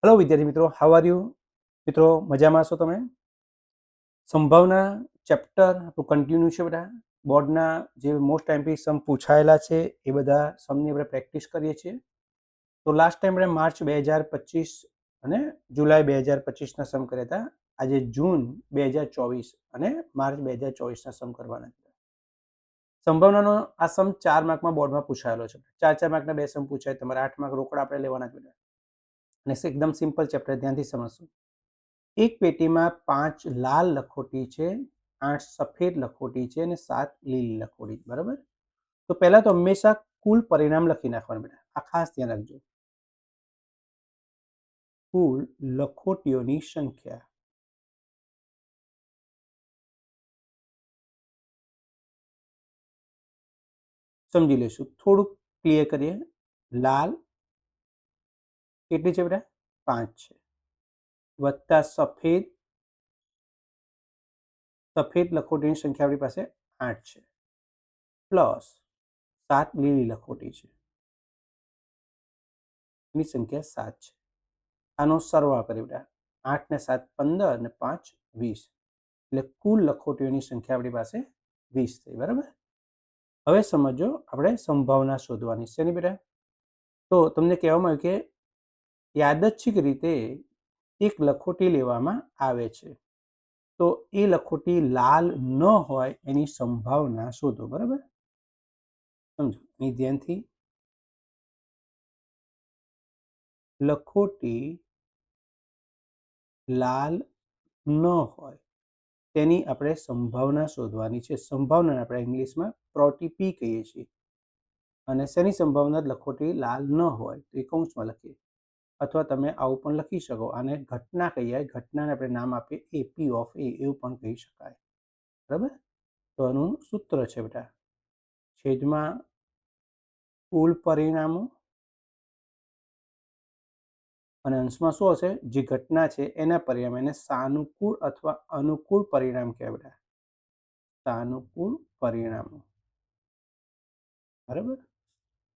Hello विद्यार्थी मित्रों, how are you? मित्रों मजामां छो तमे? संभावना चेप्टर आपणुं कन्टिन्यू छे बेटा। बोर्डना जे मोस्ट एमपी सम पूछायेला छे ए बधा समनी आपणे प्रेक्टिस करीए छीए। तो लास्ट टाइम आपणे मार्च 2025 અને जुलाई 2025 ના સમ કર્યા હતા। આજે જૂન 2024 અને માર્ચ 2024 ના સમ કરવાના છે। સંભાવનાનો આ સમ 4 માર્કમાં બોર્ડમાં પૂછાયેલો છે। 4 માર્કના બે સમ પૂછાય, તમારે 8 માર્ક રોકડા આપણે લેવાના છે અને એકદમ સિમ્પલ ચેપ્ટર, ધ્યાનથી સમજશો। एक पेटी में 5 लाल लखोटी है, 8 सफेद लखोटी है और 7 लीली लखोटी, बराबर। तो पहला तो हमेशा कुल परिणाम लखी नाखवानुं बेटा, आ खास ध्यान रखजो। कुल लखोटीओनी संख्या समझी लेशुं। थोड़ुं क्लियर करिए। लाल केटली छे बेटा? 5 छे, वत्ता सफेद, सफेद लखोटीनी संख्या आपणी पासे 8 छे, प्लस 7 लीली लखोटी छे, एनी संख्या 7 छे। आनो सरवाळो करीए बेटा। 8 ने 7 15 ने 5 20, એટલે કુલ લખોટીઓની સંખ્યા આપણી પાસે 20 થઈ, બરાબર। હવે સમજો, આપણે સંભાવના શોધવાની છે ને બેટા। તો તમને કહેવામાં આવ્યું કે યાદચ્છિક રીતે એક લખોટી લેવામાં આવે છે, તો એ લખોટી લાલ ન હોય એની સંભાવના શોધો, બરાબર। સમજો, અહીં ધ્યાનથી, લખોટી લાલ ન હોય તેની આપણે સંભાવના શોધવાની છે। સંભાવનાને આપણે ઇંગ્લિશમાં પ્રોબેબિલિટી પી કહીએ છીએ। અને શેની સંભાવના? લખોટી લાલ ન હોય તો એ કૌંસમાં લખીએ, અથવા તમે આવું પણ લખી શકો, આને ઘટના કહીએ, ઘટનાને આપણે નામ આપીએ એ, પી ઓફ એ, એવું પણ કહી શકાય, બરાબર। તો આનું સૂત્ર છે બેટા, છેદમાં કુલ પરિણામો અને અંશમાં શું હશે? જે ઘટના છે એના પરિણામ, એને સાનુકૂળ અથવા અનુકૂળ પરિણામ કહેવાય બેટા, સાનુકૂળ પરિણામો, બરાબર।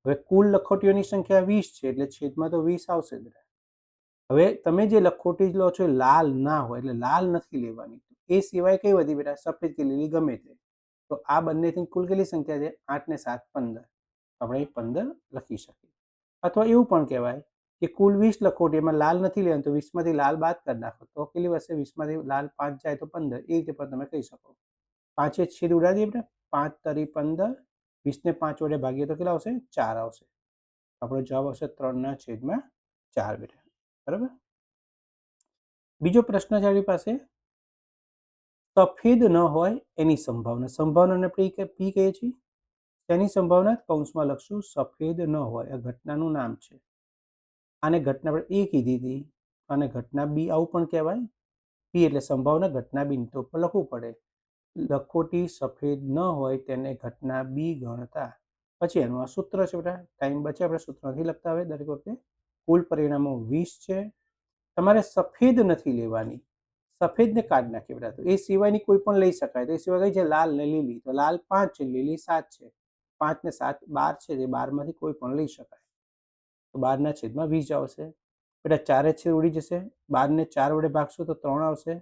હવે કુલ લખોટીઓની સંખ્યા 20 છે, એટલે છેદમાં તો 20 આવશે બેટા। હવે તમે જે લખોટી લો છો લાલ ના હોય, એટલે લાલ નથી લેવાની, એ સિવાય કઈ વધી બેટા? સફેદ કે લીલી ગમે તે। તો આ બંનેથી કુલ કેટલી સંખ્યા છે? 8 ને 7 15, આપણે 15 લખી શકીએ। અથવા એવું પણ કહેવાય કે કુલ 20 લખોટી, એમાં લાલ નથી લેવાનું, તો 20 માંથી લાલ બાદ કરી નાખો તો કેટલી વધશે? 20 માંથી લાલ 5 જાય તો 15, એ રીતે પણ તમે કહી શકો। 5 છેદ ઉડાડી દઈએ બેટા, 5 તરી 15, 20 ને 5 વડે ભાગીએ તો કેટલા આવશે? 4 આવશે। આપણો જવાબ આવશે 3/4 બેટા, બરાબર। બીજો પ્રશ્ન છે આપણી પાસે, સફેદ ન હોય એની સંભાવના। સંભાવનાને પી કહીએ છીએ। તેની સંભાવના કૌંસમાં લખશું સફેદ ન હોય, આ ઘટનાનું નામ છે। આને ઘટના આપણે એ કીધી હતી, અને ઘટના બી આવું પણ કહેવાય। પી એટલે સંભાવના, ઘટના બી તો ઉપર લખવું પડે। લખોટી સફેદ ન હોય તેને ઘટના બી ગણતા, પછી એનું આ સૂત્ર છે બેટા। ટાઈમ બચે આપણે સૂત્ર નથી લખતા હવે દરેક વખતે। કુલ પરિણામો 20 છે, તમારે સફેદ નથી લેવાની, સફેદને કાઢી નાખીએ બેટા, તો એ સિવાયની કોઈ પણ લઈ શકાય। તો એ સિવાય કઈ છે? લાલ ને લીલી, તો લાલ 5 છે, લીલી 7 છે, 5 ને 7 12 છે, જે 12 માંથી કોઈ પણ લઈ શકાય, તો 12 ના છેદમાં 20 આવશે બેટા। 4 છેદ ઉડી જશે, 12 ને 4 વડે ભાગશું તો 3 આવશે,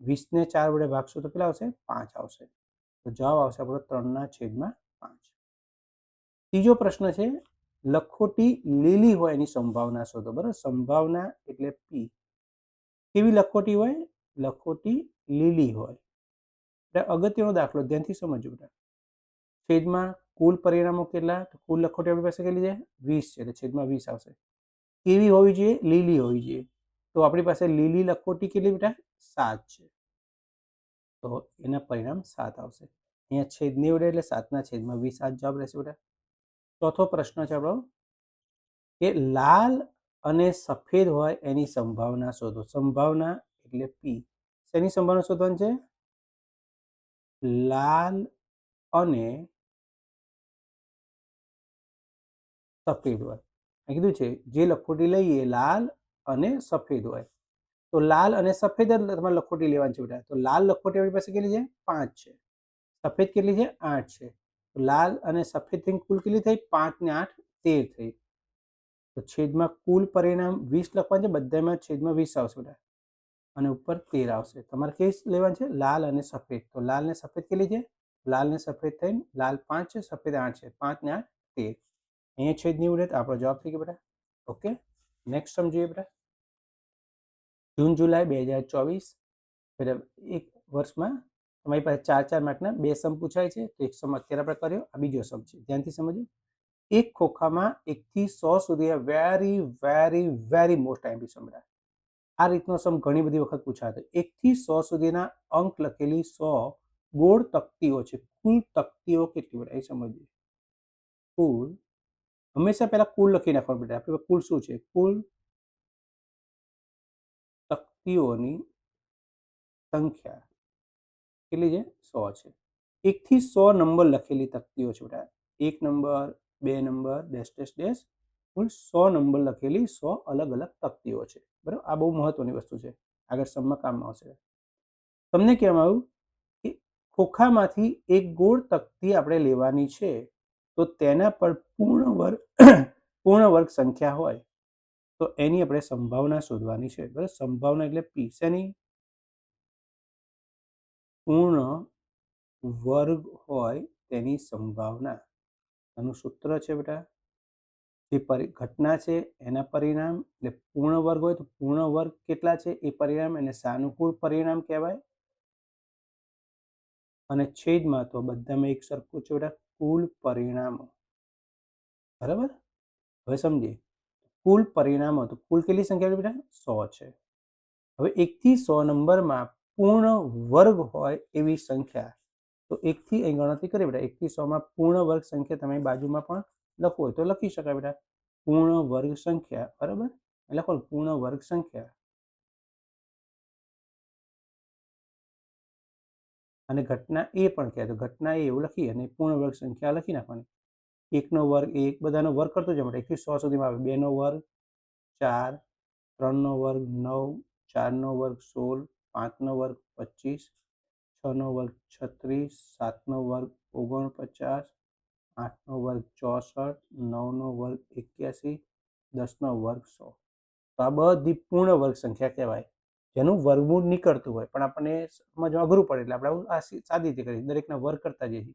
20 ને 4 વડે ભાગશું તો કેટલા આવશે? 5 આવશે। તો જવાબ આવશે આપણો 3/5। ત્રીજો પ્રશ્ન છે, લખોટી લીલી હોય એની સંભાવના શોધો, બરાબર। સંભાવના એટલે પી। કેવી લખોટી હોય? લખોટી લીલી હોય। અગત્યનો દાખલો, ધ્યાનથી સમજજો બેટા। છેદમાં કુલ પરિણામો કેટલા? તો કુલ લખોટી આપણી પાસે કેટલી છે? 20 છે, એટલે છેદમાં 20 આવશે। કેવી હોવી જોઈએ? લીલી હોવી જોઈએ। તો આપણી પાસે લીલી લખોટી કેટલી બેટા? 7 છે, તો એના પરિણામ 7 આવશે। અહીંયા છેદ નહીં ઉડે એટલે 7 ના છેદમાં 20 આ જવાબ રહેશે બેટા। ચોથો પ્રશ્ન છે આપણો કે લાલ અને સફેદ હોય એની સંભાવના શોધો। સંભાવના એટલે પી। શેની સંભાવના શોધવાની છે? લાલ અને સફેદ હોય। કીધું છે જે લખોટી લઈએ લાલ અને સફેદ હોય, તો લાલ અને સફેદ જ તમારે લખોટી લેવાની છે બેટા। તો લાલ લખોટી આપણી પાસે કેટલી છે? 5 છે, સફેદ કેટલી છે? 8 છે। તો લાલ અને સફેદ થઈ કુલ કેટલી થઈ? 5 ને 8 13 થઈ। તો છેદમાં કુલ પરિણામ 20 લખવાનું છે, બધામાં છેદમાં 20 આવશે બેટા, અને ઉપર 13 આવશે. તમારે કેવી લેવાનું છે? લાલ અને સફેદ. તો લાલ ને સફેદ કેટલી છે? લાલ ને સફેદ થઈને લાલ 5 છે, સફેદ 8 છે. 5 ને 8 13. અહીંયા છેદ નહીં ઉડે તો આપણો જવાબ થઈ ગયો બેટા. ઓકે, નેક્સ્ટ સમજીએ બેટા. જૂન જુલાઈ 2024, બરાબર, એક વર્ષમાં તમારી પાસે 4 માર્કના 2 સમ પૂછાય છે. તો એક સમ અત્યારે આપણે કર્યો, આ બીજો સમ છે, ધ્યાનથી સમજો. એક ખોખામાં 1 થી 100 સુધી very very very most IMP sum. આ રીતનો સમ ઘણી બધી વખત પૂછાતો. 1 થી 100 સુધીના અંક લખેલી 100 ગોળ તકતીઓ છે. કુલ તકતીઓ કેટલી બેટા એ સમજીએ. કુલ હંમેશા પહેલા કુલ લખી નાખવાનું બેટા. આપણે કુલ શું છે? કુલ તકતીઓની સંખ્યા કેટલી છે? 100 છે. 1 થી 100 નંબર લખેલી તકતીઓ છે બેટા. 1 number, 2 number, dash dash dash, કુલ 100 નંબર લખેલી 100 અલગ અલગ તકતીઓ છે. બરાબર, આ બહુ મહત્વની વસ્તુ છે, આગળ સમમાં કામમાં આવશે. તમને કહેવામાં આવ્યું કે ખોખામાંથી એક ગોળ તકતી આપણે લેવાની છે, તો તેના પર પૂર્ણ વર્ગ સંખ્યા હોય તો એની આપણે સંભાવના શોધવાની છે. બરાબર, સંભાવના એટલે પી. શેની? પૂર્ણ વર્ગ હોય તેની સંભાવના. આનું સૂત્ર છે બેટા, જે ઘટના છે એના પરિણામ, એટલે પૂર્ણ વર્ગ હોય તો પૂર્ણ વર્ગ કેટલા છે એ પરિણામ, એને સાનુકૂળ પરિણામ કહેવાય. અને છેદમાં તો બધામાં એક સરખું છે બેટા, કુલ પરિણામો. બરાબર, હવે સમજીએ. કુલ પરિણામો તો કુલ કેટલી સંખ્યા બેટા? 100 છે. હવે 1 થી 100 નંબરમાં પૂર્ણ વર્ગ હોય એવી સંખ્યા, તો 1 થી અહીં ગણતરી કરી બેટા. 1 થી 100 માં પૂર્ણ વર્ગ સંખ્યા તમે બાજુમાં પણ લખવું હોય તો લખી શકાય બેટા. પૂર્ણ વર્ગ સંખ્યા, બરાબર, લખો પૂર્ણ વર્ગ સંખ્યા. અને ઘટના એ પણ કહે તો ઘટના એ એવું લખી અને પૂર્ણ વર્ગ સંખ્યા લખી નાખવાની. 1 નો વર્ગ 1, બધાનો વર્ગ કરતો જાય બેટા. 1 થી 100 સુધીમાં આવે. 2 નો વર્ગ 4, 3 નો વર્ગ 9, 4 નો વર્ગ 16, 5 નો વર્ગ 25, 6 નો વર્ગ 36, 7 નો વર્ગ 49, 8 નો વર્ગ 64, 9 નો વર્ગ 81, 10 નો વર્ગ 100. તો આ બધી પૂર્ણ વર્ગ સંખ્યા કહેવાય, જેનું વર્ગમૂળ નીકળતું હોય પણ આપણને સમજવા અઘરું પડે એટલે આપણે આ સાદી રીતે કરીએ, દરેકના વર્ગ કરતા જઈએ.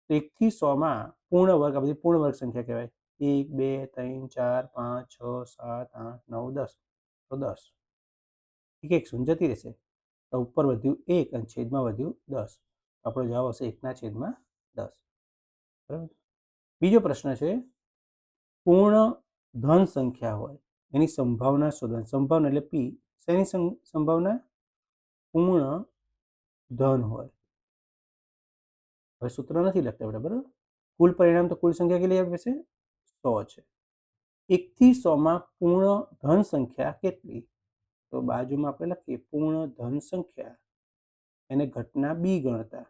તો 1 થી 100 માં પૂર્ણ વર્ગ, આ બધી પૂર્ણ વર્ગ સંખ્યા કહેવાય. 1, 2, 3, 4, 5, 6, 7, 8, 9, 10. તો 10 એક શૂન્ય જતી રહેશે, તો ઉપર વધ્યું 1 અને છેદમાં વધ્યું 10. આપણો જવાબ હશે 1/10. બરાબર. બીજો પ્રશ્ન છે, પૂર્ણ ધન સંખ્યા હોય એની સંભાવના શોધવાની. સંભાવના એટલે પી. શેની સંભાવના? પૂર્ણ ધન હોય. હવે સૂત્ર નથી લખતા બેટા, બરાબર. કુલ પરિણામ તો કુલ સંખ્યા કેટલી આપી છે? 100 છે. 1 થી 100 માં પૂર્ણ ધન સંખ્યા કેટલી? તો બાજુમાં આપણે લખીએ પૂર્ણ ધન સંખ્યા, એને ઘટના બી ગણતા.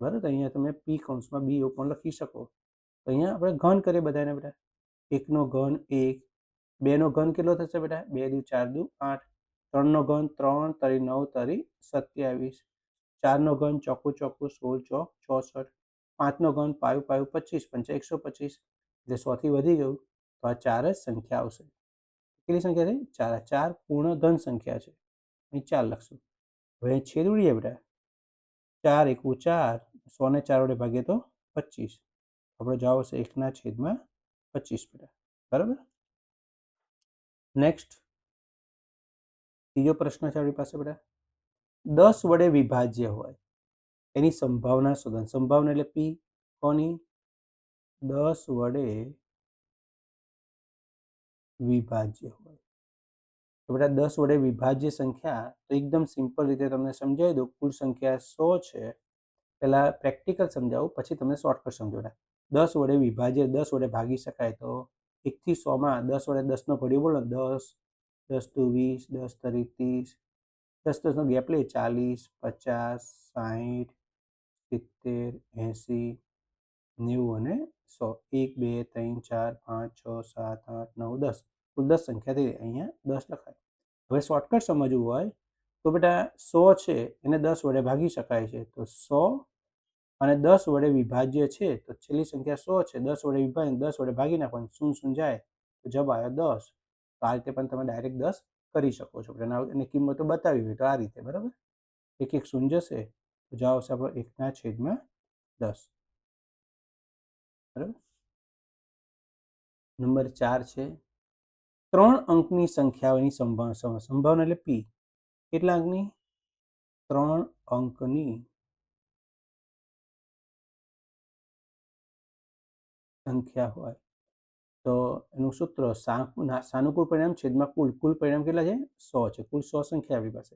બરાબર, અહીંયા તમે પી કૌંસમાં બી એવું પણ લખી શકો. તો અહીંયા આપણે ઘન કરીએ બધાને બેટા. 1 નો ઘન 1, 2 નો ઘન કેટલો થશે બેટા? 2 દુ 4 દુ 8, 3 નો ઘન 3, તરી 9, તરી 27, 4 નો ઘન ચોકું ચોકું 16 ચોક 64, 5 નો ઘન 5 5 25, 5 125, એટલે 100 થી વધી ગયું તો આ 4 જ સંખ્યા આવશે. કેટલી સંખ્યા છે? 4. 4 પૂર્ણ ધન સંખ્યા છે, અહીં 4 લખશું. હવે છેદ ઉડીએ બેટા. 4 એકુ 4, 100 ને 4 વડે ભાગીએ તો 25. આપણો જવાબ આવશે 1/25 બેટા. બરાબર. નેક્સ્ટ ત્રીજો પ્રશ્ન છે આપણી પાસે બેટા. 10 વડે વિભાજ્ય હોય એની સંભાવના શોધવાની. સંભાવના એટલે પી. કોની? 10 વડે વિભાજ્ય હોય. તો બેટા 10 વડે વિભાજ્ય સંખ્યા તો એકદમ સિમ્પલ રીતે તમને સમજાવી દઉં. કુલ સંખ્યા 100 છે. પહેલા પ્રેક્ટિકલ સમજાવું પછી તમને શોર્ટકટ સમજાવું. 10 વડે વિભાજ્ય, 10 વડે ભાગી શકાય તો 1 થી 100 માં 10 વડે 10 નો ઘડિયો બોલો. 10, 10 દુ 20, 10 તરી 30, 10 10 નો ગેપ લઈએ 40, 50, 60, 70, 80, 90 અને 100. 1, 2, 3, 4, 5, 6, 7, 8, 9, 10. કુલ 10 સંખ્યા થઈ. અહીંયા 10 લખાય. હવે શોર્ટકટ સમજવું હોય તો બેટા 100 છે એને 10 વડે ભાગી શકાય છે, તો 100 અને 10 વડે વિભાજ્ય છે તો છેલ્લી સંખ્યા 100 છે. 10 વડે વિભાજ્ય, 10 વડે ભાગી નાખવાનું, 0 0 જાય તો જવાબ આવ્યો 10. તો આ રીતે પણ તમે ડાયરેક્ટ 10 કરી શકો છો. એની કિંમતો બતાવી હોય તો આ રીતે, બરાબર. એક એક શૂન્ય જશે તો જવાબ આવશે આપણો 1/10. બરાબર. નંબર 4 છે 3 અંકની સંખ્યાઓની સંભાવના એટલે પી. કેટલા અંકની? 3 અંકની સંખ્યા હોય તો એનું સૂત્ર સાનુકૂળ પરિણામ છેદમાં કુલ પરિણામ કેટલા છે? 100 છે. કુલ 100 સંખ્યા આપણી પાસે.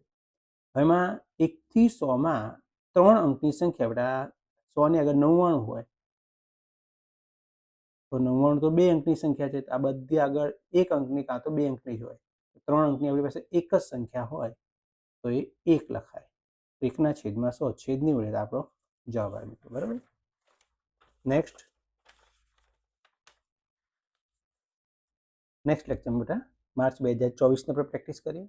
એમાં 1 થી 100માં 3 અંકની સંખ્યા, બેટા 100 ની આગળ 99 હોય તો 99 તો 2 અંકની સંખ્યા છે. આ બધી આગળ 1 અંકની કાં તો 2 અંકની જ હોય. 3 અંકની આપણી પાસે એક જ સંખ્યા હોય તો એ 1 લખાય. 1/100 છેદ નહીં વડે આપણો જવાબ આવી ગયો. બરાબર. નેક્સ્ટ લેક્ચર બેટા માર્ચ 2024 આપણે પ્રેક્ટિસ કરીએ.